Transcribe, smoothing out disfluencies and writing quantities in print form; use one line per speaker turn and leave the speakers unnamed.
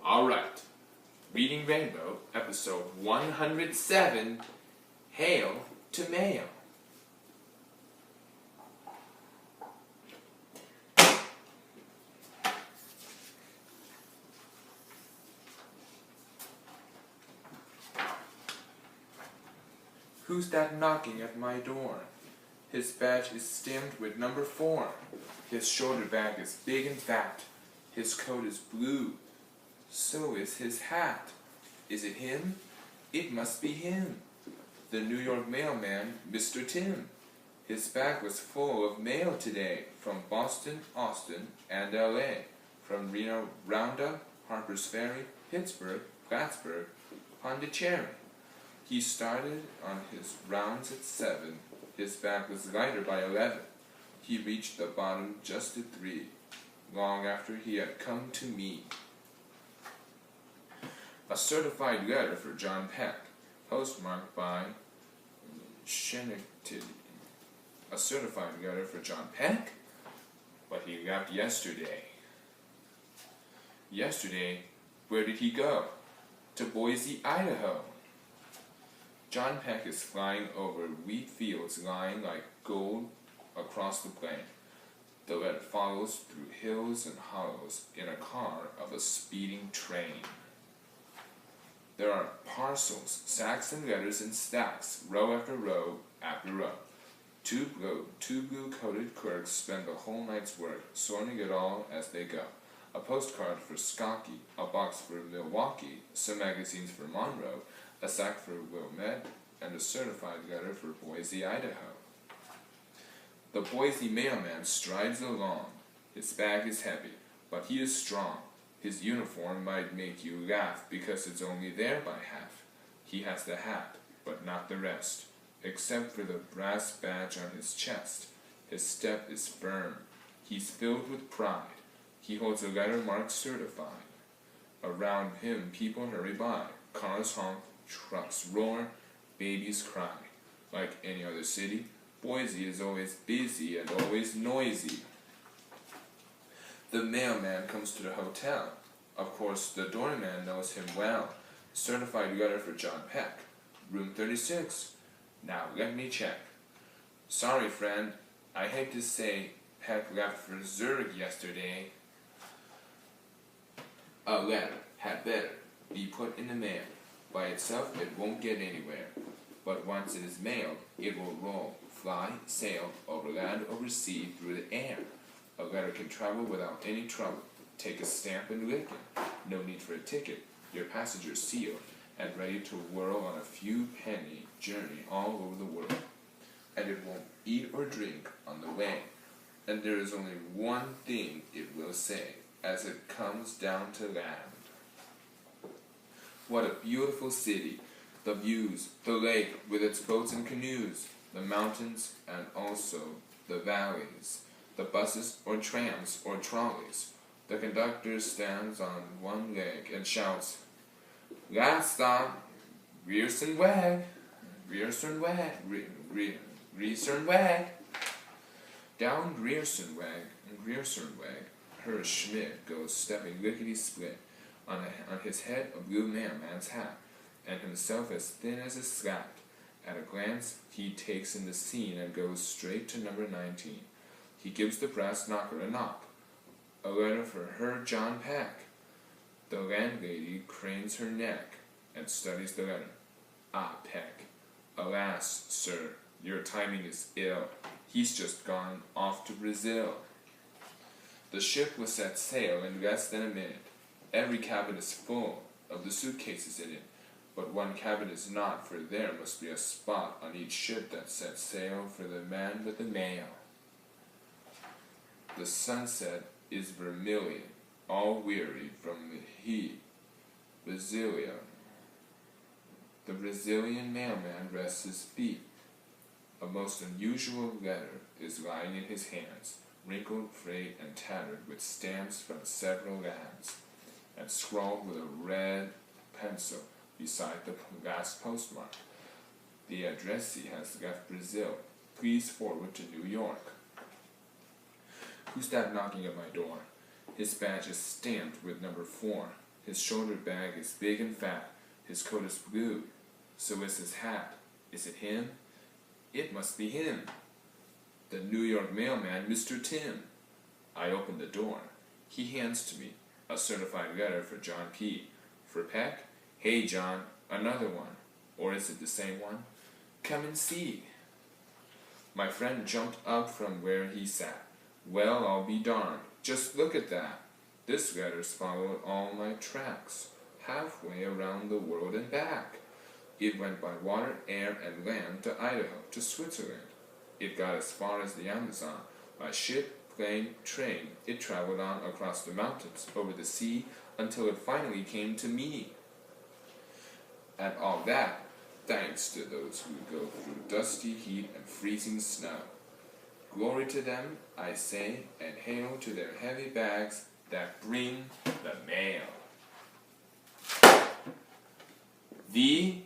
Alright, Reading Rainbow, episode 107, Hail to Mayo. Who's that knocking at my door? His badge is stamped with number 4. His shoulder bag is big and fat. His coat is blue. So is his hat. Is it him? It must be him. The New York mailman, Mr. Tim. His bag was full of mail today from Boston, Austin, and L.A., from Reno Roundup, Harper's Ferry, Pittsburgh, Plattsburgh, Pondicherry. He started on his rounds at 7. His bag was lighter by 11. He reached the bottom just at 3, long after he had come to me. A certified letter for John Peck, postmarked by Schenectady. A certified letter for John Peck? But he left yesterday. Yesterday? Where did he go? To Boise, Idaho. John Peck is flying over wheat fields lying like gold across the plain. The letter follows through hills and hollows in a car of a speeding train. There are parcels, sacks and letters in stacks, row after row after row. Two blue-coated clerks spend the whole night's work sorting it all as they go. A postcard for Skokie, a box for Milwaukee, some magazines for Monroe, a sack for Wilmette, and a certified letter for Boise, Idaho. The Boise mailman strides along. His bag is heavy, but he is strong. His uniform might make you laugh because it's only there by half. He has the hat, but not the rest, except for the brass badge on his chest. His step is firm. He's filled with pride. He holds a letter marked certified. Around him people hurry by. Cars honk, trucks roar, babies cry. Like any other city, Boise is always busy and always noisy. The mailman comes to the hotel. Of course, the doorman knows him well. Certified letter for John Peck. Room 36. Now let me check. Sorry, friend. I hate to say Peck left for Zurich yesterday. A letter had better be put in the mail. By itself, it won't get anywhere. But once it is mailed, it will roll, fly, sail, over land, over sea, through the air. A letter can travel without any trouble. Take a stamp and lick it. No need for a ticket. Your passenger's sealed and ready to whirl on a few penny journey all over the world. And it won't eat or drink on the way. And there is only one thing it will say as it comes down to land. What a beautiful city! The views, the lake with its boats and canoes, the mountains and also the valleys, the buses or trams or trolleys. The conductor stands on one leg and shouts, "Last stop, Grierson Weg, Grierson Weg, Grierson Weg." Down Grierson Weg, Herr Schmidt goes stepping lickety-split, on his head a blue mailman's hat, and himself as thin as a slat. At a glance, he takes in the scene and goes straight to number 19. He gives the brass knocker a knock. A letter for Herr John Peck. The landlady cranes her neck and studies the letter. Ah, Peck. Alas, sir, your timing is ill. He's just gone off to Brazil. The ship will set sail in less than a minute. Every cabin is full of the suitcases in it, but one cabin is not, for there must be a spot on each ship that sets sail for the man with the mail. The sunset is vermilion, all weary from the heat. Brasilia. The Brazilian mailman rests his feet. A most unusual letter is lying in his hands, wrinkled, frayed, and tattered with stamps from several lands, and scrawled with a red pencil beside the last postmark. The addressee has left Brazil. Please forward to New York. Who's that knocking at my door? His badge is stamped with number 4. His shoulder bag is big and fat. His coat is blue. So is his hat. Is it him? It must be him. The New York mailman, Mr. Tim. I open the door. He hands to me a certified letter for John P. For Peck? Hey, John, another one. Or is it the same one? Come and see. My friend jumped up from where he sat. Well, I'll be darned. Just look at that. This letter's followed all my tracks, halfway around the world and back. It went by water, air, and land to Idaho, to Switzerland. It got as far as the Amazon. By ship, plane, train, it traveled on across the mountains, over the sea, until it finally came to me. And all that, thanks to those who go through dusty heat and freezing snow. Glory to them, I say, and hail to their heavy bags that bring the mail. The